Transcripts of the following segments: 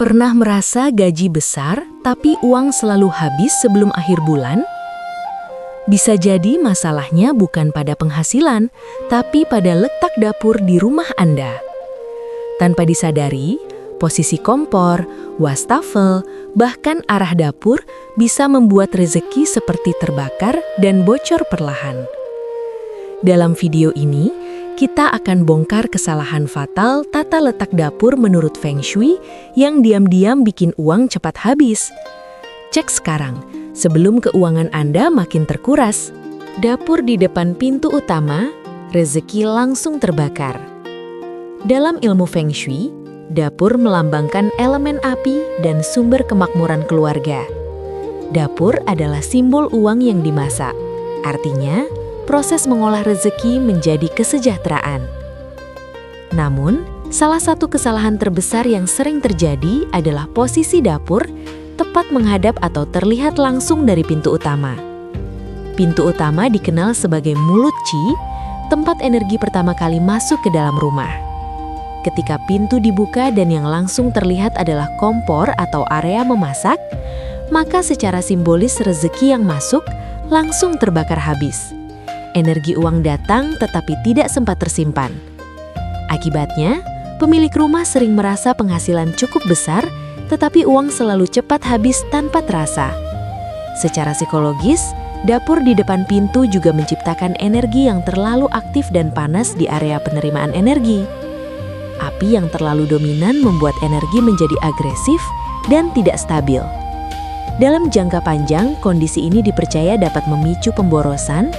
Pernah merasa gaji besar, tapi uang selalu habis sebelum akhir bulan? Bisa jadi masalahnya bukan pada penghasilan, tapi pada letak dapur di rumah Anda. Tanpa disadari, posisi kompor, wastafel, bahkan arah dapur bisa membuat rezeki seperti terbakar dan bocor perlahan. Dalam video ini, kita akan bongkar kesalahan fatal tata letak dapur menurut Feng Shui yang diam-diam bikin uang cepat habis. Cek sekarang, sebelum keuangan Anda makin terkuras. Dapur di depan pintu utama, rezeki langsung terbakar. Dalam ilmu Feng Shui, dapur melambangkan elemen api dan sumber kemakmuran keluarga. Dapur adalah simbol uang yang dimasak. Artinya, proses mengolah rezeki menjadi kesejahteraan. Namun, salah satu kesalahan terbesar yang sering terjadi adalah posisi dapur tepat menghadap atau terlihat langsung dari pintu utama. Pintu utama dikenal sebagai mulut Qi, tempat energi pertama kali masuk ke dalam rumah. Ketika pintu dibuka dan yang langsung terlihat adalah kompor atau area memasak, maka secara simbolis rezeki yang masuk langsung terbakar habis. Energi uang datang tetapi tidak sempat tersimpan. Akibatnya, pemilik rumah sering merasa penghasilan cukup besar, tetapi uang selalu cepat habis tanpa terasa. Secara psikologis, dapur di depan pintu juga menciptakan energi yang terlalu aktif dan panas di area penerimaan energi. Api yang terlalu dominan membuat energi menjadi agresif dan tidak stabil. Dalam jangka panjang, kondisi ini dipercaya dapat memicu pemborosan,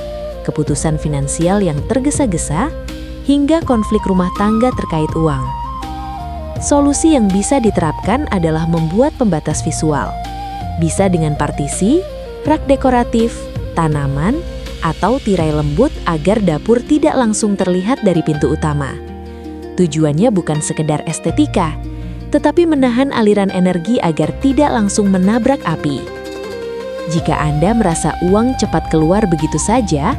keputusan finansial yang tergesa-gesa, hingga konflik rumah tangga terkait uang. Solusi yang bisa diterapkan adalah membuat pembatas visual. Bisa dengan partisi, rak dekoratif, tanaman, atau tirai lembut agar dapur tidak langsung terlihat dari pintu utama. Tujuannya bukan sekedar estetika, tetapi menahan aliran energi agar tidak langsung menabrak api. Jika Anda merasa uang cepat keluar begitu saja,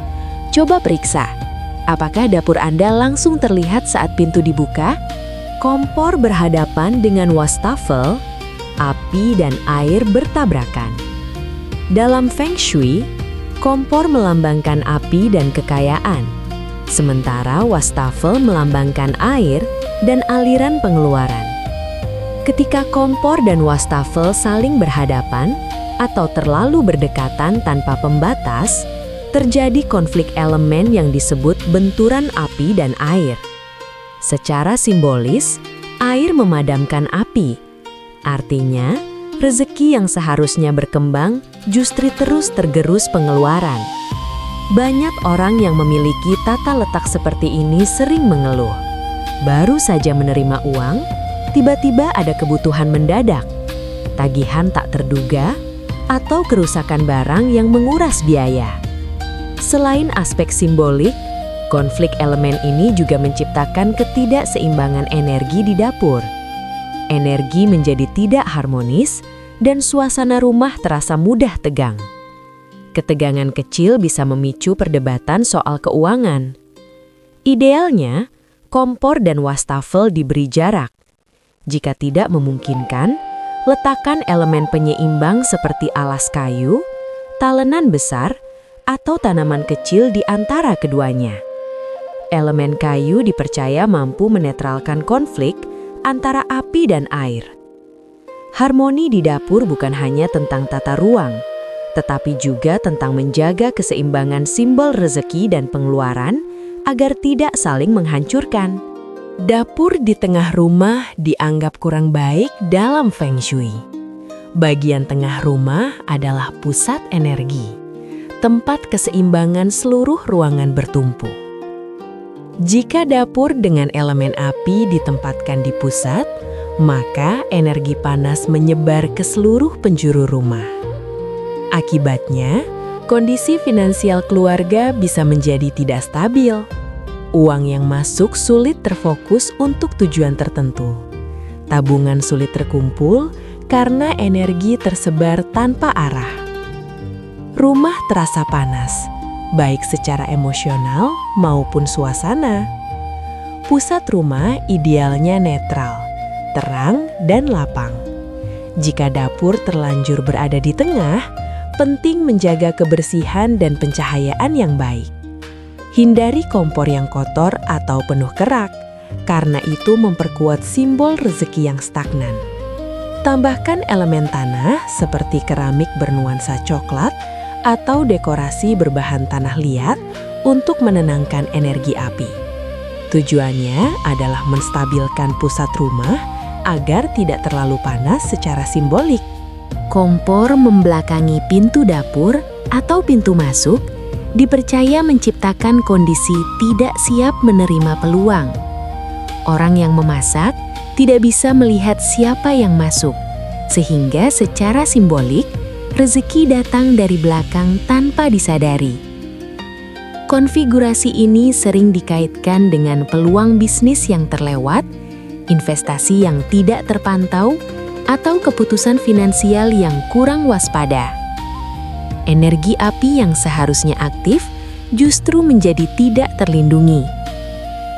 coba periksa, apakah dapur Anda langsung terlihat saat pintu dibuka? Kompor berhadapan dengan wastafel, api dan air bertabrakan. Dalam Feng Shui, kompor melambangkan api dan kekayaan, sementara wastafel melambangkan air dan aliran pengeluaran. Ketika kompor dan wastafel saling berhadapan atau terlalu berdekatan tanpa pembatas, terjadi konflik elemen yang disebut benturan api dan air. Secara simbolis, air memadamkan api. Artinya, rezeki yang seharusnya berkembang justru terus tergerus pengeluaran. Banyak orang yang memiliki tata letak seperti ini sering mengeluh. Baru saja menerima uang, tiba-tiba ada kebutuhan mendadak, tagihan tak terduga, atau kerusakan barang yang menguras biaya. Selain aspek simbolik, konflik elemen ini juga menciptakan ketidakseimbangan energi di dapur. Energi menjadi tidak harmonis dan suasana rumah terasa mudah tegang. Ketegangan kecil bisa memicu perdebatan soal keuangan. Idealnya, kompor dan wastafel diberi jarak. Jika tidak memungkinkan, letakkan elemen penyeimbang seperti alas kayu, talenan besar, atau tanaman kecil di antara keduanya. Elemen kayu dipercaya mampu menetralkan konflik antara api dan air. Harmoni di dapur bukan hanya tentang tata ruang, tetapi juga tentang menjaga keseimbangan simbol rezeki dan pengeluaran agar tidak saling menghancurkan. Dapur di tengah rumah dianggap kurang baik dalam Feng Shui. Bagian tengah rumah adalah pusat energi, tempat keseimbangan seluruh ruangan bertumpu. Jika dapur dengan elemen api ditempatkan di pusat, maka energi panas menyebar ke seluruh penjuru rumah. Akibatnya, kondisi finansial keluarga bisa menjadi tidak stabil. Uang yang masuk sulit terfokus untuk tujuan tertentu. Tabungan sulit terkumpul karena energi tersebar tanpa arah. Rumah terasa panas, baik secara emosional maupun suasana. Pusat rumah idealnya netral, terang dan lapang. Jika dapur terlanjur berada di tengah, penting menjaga kebersihan dan pencahayaan yang baik. Hindari kompor yang kotor atau penuh kerak, karena itu memperkuat simbol rezeki yang stagnan. Tambahkan elemen tanah seperti keramik bernuansa coklat atau dekorasi berbahan tanah liat untuk menenangkan energi api. Tujuannya adalah menstabilkan pusat rumah agar tidak terlalu panas secara simbolik. Kompor membelakangi pintu dapur atau pintu masuk dipercaya menciptakan kondisi tidak siap menerima peluang. Orang yang memasak tidak bisa melihat siapa yang masuk, sehingga secara simbolik rezeki datang dari belakang tanpa disadari. Konfigurasi ini sering dikaitkan dengan peluang bisnis yang terlewat, investasi yang tidak terpantau, atau keputusan finansial yang kurang waspada. Energi api yang seharusnya aktif justru menjadi tidak terlindungi.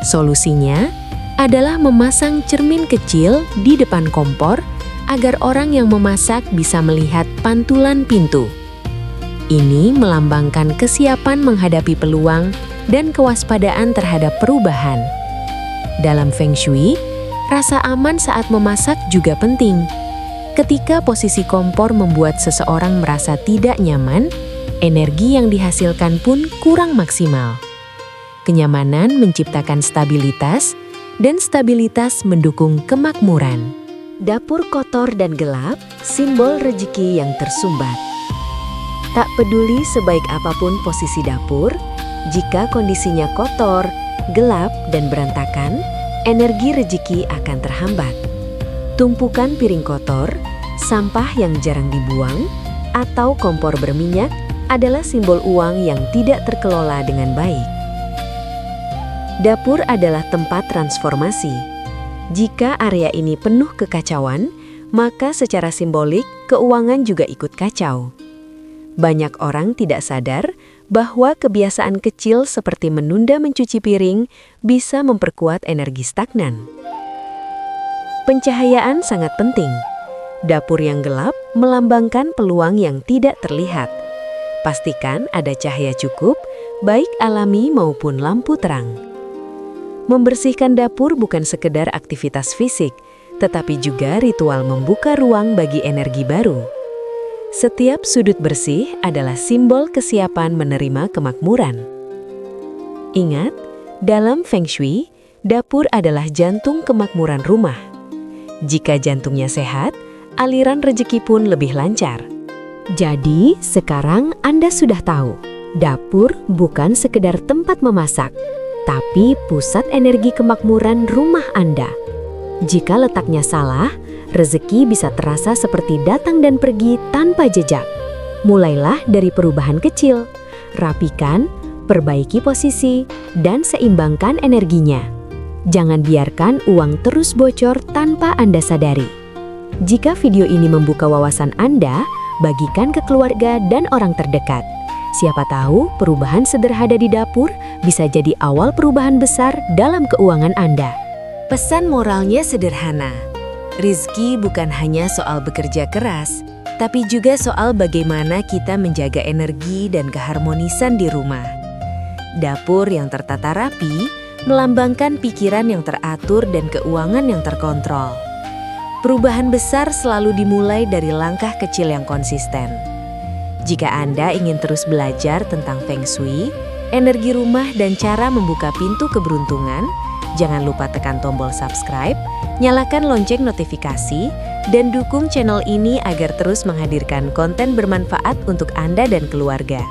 Solusinya adalah memasang cermin kecil di depan kompor agar orang yang memasak bisa melihat pantulan pintu. Ini melambangkan kesiapan menghadapi peluang dan kewaspadaan terhadap perubahan. Dalam Feng Shui, rasa aman saat memasak juga penting. Ketika posisi kompor membuat seseorang merasa tidak nyaman, energi yang dihasilkan pun kurang maksimal. Kenyamanan menciptakan stabilitas, dan stabilitas mendukung kemakmuran. Dapur kotor dan gelap, simbol rezeki yang tersumbat. Tak peduli sebaik apapun posisi dapur, jika kondisinya kotor, gelap, dan berantakan, energi rezeki akan terhambat. Tumpukan piring kotor, sampah yang jarang dibuang, atau kompor berminyak adalah simbol uang yang tidak terkelola dengan baik. Dapur adalah tempat transformasi. Jika area ini penuh kekacauan, maka secara simbolik keuangan juga ikut kacau. Banyak orang tidak sadar bahwa kebiasaan kecil seperti menunda mencuci piring bisa memperkuat energi stagnan. Pencahayaan sangat penting. Dapur yang gelap melambangkan peluang yang tidak terlihat. Pastikan ada cahaya cukup, baik alami maupun lampu terang. Membersihkan dapur bukan sekedar aktivitas fisik, tetapi juga ritual membuka ruang bagi energi baru. Setiap sudut bersih adalah simbol kesiapan menerima kemakmuran. Ingat, dalam Feng Shui, dapur adalah jantung kemakmuran rumah. Jika jantungnya sehat, aliran rezeki pun lebih lancar. Jadi, sekarang Anda sudah tahu, dapur bukan sekedar tempat memasak, tapi pusat energi kemakmuran rumah Anda. Jika letaknya salah, rezeki bisa terasa seperti datang dan pergi tanpa jejak. Mulailah dari perubahan kecil, rapikan, perbaiki posisi, dan seimbangkan energinya. Jangan biarkan uang terus bocor tanpa Anda sadari. Jika video ini membuka wawasan Anda, bagikan ke keluarga dan orang terdekat. Siapa tahu perubahan sederhana di dapur bisa jadi awal perubahan besar dalam keuangan Anda. Pesan moralnya sederhana. Rizki bukan hanya soal bekerja keras, tapi juga soal bagaimana kita menjaga energi dan keharmonisan di rumah. Dapur yang tertata rapi melambangkan pikiran yang teratur dan keuangan yang terkontrol. Perubahan besar selalu dimulai dari langkah kecil yang konsisten. Jika Anda ingin terus belajar tentang Feng Shui, energi rumah dan cara membuka pintu keberuntungan, jangan lupa tekan tombol subscribe, nyalakan lonceng notifikasi, dan dukung channel ini agar terus menghadirkan konten bermanfaat untuk Anda dan keluarga.